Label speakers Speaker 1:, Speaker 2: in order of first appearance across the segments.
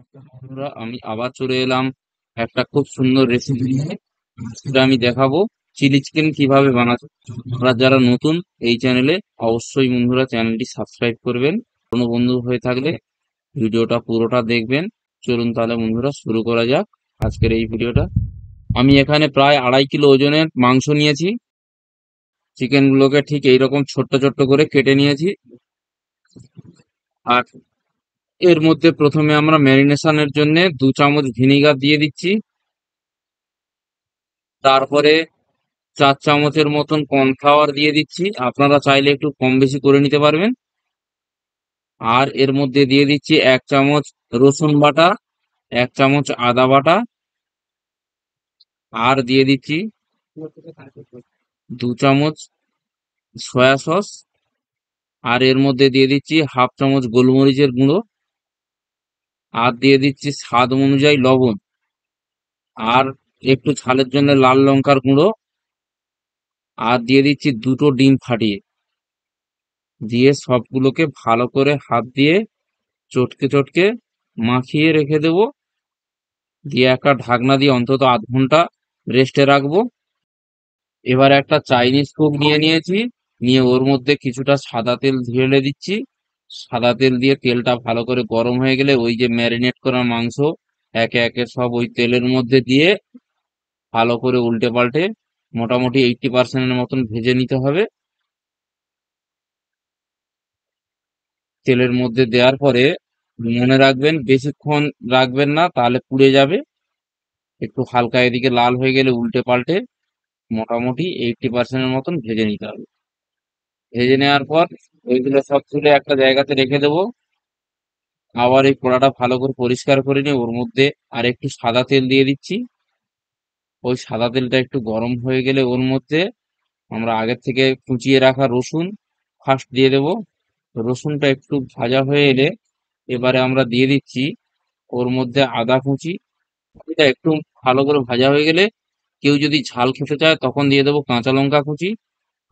Speaker 1: বন্ধুরা, আমি আবার চলে এলাম একটা খুব সুন্দর রেসিপি নিয়ে। সেটা আমি দেখাবো চিলি চিকেন কিভাবে বানাতে। আপনারা যারা নতুন এই চ্যানেলে, অবশ্যই বন্ধুরা চ্যানেলটি সাবস্ক্রাইব করবেন। কোনো বন্ধু হয়ে থাকলে ভিডিওটা পুরোটা দেখবেন। চলুন তাহলে বন্ধুরা শুরু করা যাক আজকের এই ভিডিওটা। আমি এখানে প্রায় 2.5 কিলো ওজনের মাংস নিয়েছি। চিকেন গুলোকে ঠিক এইরকম ছোট্ট ছোট্ট করে কেটে নিয়েছি। আর এর মধ্যে প্রথমে আমরা ম্যারিনেশনের জন্য 2 চামচ ভিনিগার দিয়ে দিচ্ছি। তারপরে 4 চামচের মতন কর্নফ্লাওয়ার দিয়ে দিচ্ছি, আপনারা চাইলে একটু কম বেশি করে নিতে পারবেন। আর এর মধ্যে দিয়ে দিচ্ছি 1 চামচ রসুন বাটা, 1 চামচ আদা বাটা, আর দিয়ে দিচ্ছি 2 চামচ সয়া সস। আর এর মধ্যে দিয়ে দিচ্ছি 1/2 চামচ গোলমরিচের গুঁড়ো, আর দিয়ে দিচ্ছি স্বাদ অনুযায়ী লবণ, আর একটু ঝালের জন্য লাল লঙ্কার গুঁড়ো, আর দিয়ে দিচ্ছি 2টো ডিম ফাটিয়ে। দিয়ে সবগুলোকে ভালো করে হাত দিয়ে চটকে চটকে মাখিয়ে রেখে দেবো। দিয়ে একটা ঢাকনা দিয়ে অন্তত আধ ঘন্টা রেস্টে রাখবো। এবার একটা চাইনিজ কুক নিয়ে নিয়েছি, নিয়ে ওর মধ্যে কিছুটা সাদা তেল ঢেলে দিচ্ছি। সাদা তেল দিয়ে তেলটা ভালো করে গরম হয়ে গেলে ওই যে ম্যারিনেট করা মাংস একে একে সব ওই তেলের মধ্যে দিয়ে ভালো করে উল্টে পাল্টে মোটামুটি 80% মতন ভেজে নিতে হবে। তেলের মধ্যে দেওয়ার পরে মনে রাখবেন বেশিক্ষণ রাখবেন না, তাহলে পুড়ে যাবে। একটু হালকা এদিকে লাল হয়ে গেলে উল্টে পাল্টে মোটামুটি 80% মতন ভেজে নিতে হবে। ভেজে নেওয়ার পর ওইগুলো সব তুলে একটা জায়গাতে রেখে দেবো। আবার এই কড়াটা ভালো করে পরিষ্কার করে নিয়ে ওর মধ্যে আর একটু সাদা তেল দিয়ে দিচ্ছি। ওই সাদা তেলটা একটু গরম হয়ে গেলে ওর মধ্যে আমরা আগের থেকে কুচিয়ে রাখা রসুন ফার্স্ট দিয়ে দেব। রসুনটা একটু ভাজা হয়ে এলে এবারে আমরা দিয়ে দিচ্ছি ওর মধ্যে আদা কুচি। এটা একটু ভালো করে ভাজা হয়ে গেলে কেউ যদি ঝাল খেতে চায় তখন দিয়ে দেবো কাঁচা লঙ্কা কুচি।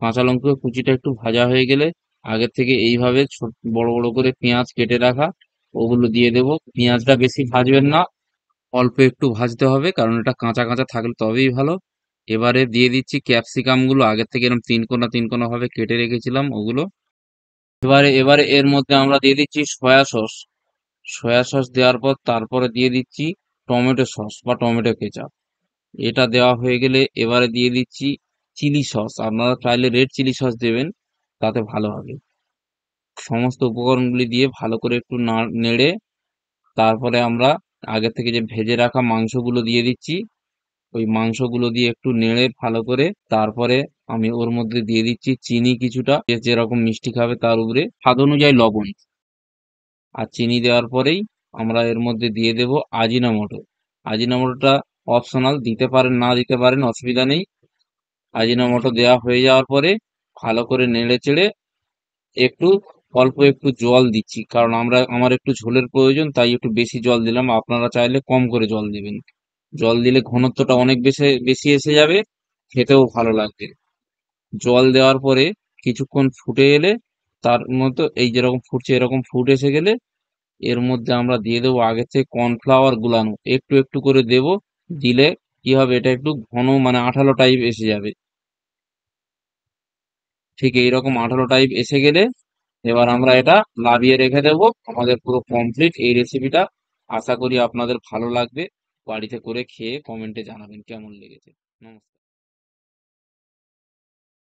Speaker 1: কাঁচা লঙ্কা কুচিটা একটু ভাজা হয়ে গেলে আগের থেকে এইভাবে ছোট বড় বড় করে পেঁয়াজ কেটে রাখা ওগুলো দিয়ে দেবো। পেঁয়াজটা বেশি ভাজবেন না, অল্প একটু ভাজতে হবে, কারণ এটা কাঁচা কাঁচা থাকলে তবেই ভালো। এবারে দিয়ে দিচ্ছি ক্যাপসিকাম গুলো, আগের থেকে এরকম তিন কোনা তিন কোনা ভাবে কেটে রেখেছিলাম ওগুলো। এবারে এর মধ্যে আমরা দিয়ে দিচ্ছি সয়া সস। সয়া সস দেওয়ার পর তারপরে দিয়ে দিচ্ছি টমেটো সস বা টমেটো কেচাপ। এটা দেওয়া হয়ে গেলে এবারে দিয়ে দিচ্ছি চিলি সস। আপনারা চাইলে রেড চিলি সস দেবেন, তাতে ভালো হবে। সমস্ত উপকরণগুলি দিয়ে ভালো করে একটু নেড়ে তারপরে আমরা আগে থেকে যে ভেজে রাখা মাংসগুলো দিয়ে দিচ্ছি। ওই মাংসগুলো দিয়ে একটু নেড়ে ভালো করে তারপরে আমি ওর মধ্যে দিয়ে দিচ্ছি চিনি কিছুটা, যে যেরকম মিষ্টি খাবে তার উপরে স্বাদ অনুযায়ী লবণ। আর চিনি দেওয়ার পরেই আমরা এর মধ্যে দিয়ে দেব আজিনামোটো। আজিনামোটোটা অপশনাল, দিতে পারেন না দিতে পারেন, অসুবিধা নেই। আজিনামোটো দেওয়া হয়ে যাওয়ার পরে ভালো করে নেড়ে চেড়ে একটু অল্প একটু জল দিচ্ছি, কারণ আমার একটু ঝোলের প্রয়োজন, তাই একটু বেশি জল দিলাম। আপনারা চাইলে কম করে জল দিবেন। জল দিলে ঘনত্বটা অনেক বেশি বেশি এসে যাবে, খেতেও ভালো লাগবে। জল দেওয়ার পরে কিছুক্ষণ ফুটে এলে তার মতো এই যেরকম ফুটছে এরকম ফুট এসে গেলে এর মধ্যে আমরা দিয়ে দেবো আগে থেকে কর্নফ্লাওয়ার গুলানো, একটু একটু করে দেব। দিলে কি হবে, এটা একটু ঘন মানে আঠালো টাইপ এসে যাবে। ঠিক এইরকম আঠালো টাইপ এসে গেলে এবার আমরা এটা নামিয়ে রেখে দেবো। আমাদের পুরো কমপ্লিট এই রেসিপিটা। আশা করি আপনাদের ভালো লাগবে। বাড়িতে করে খেয়ে কমেন্টে জানাবেন কেমন লেগেছে। নমস্কার।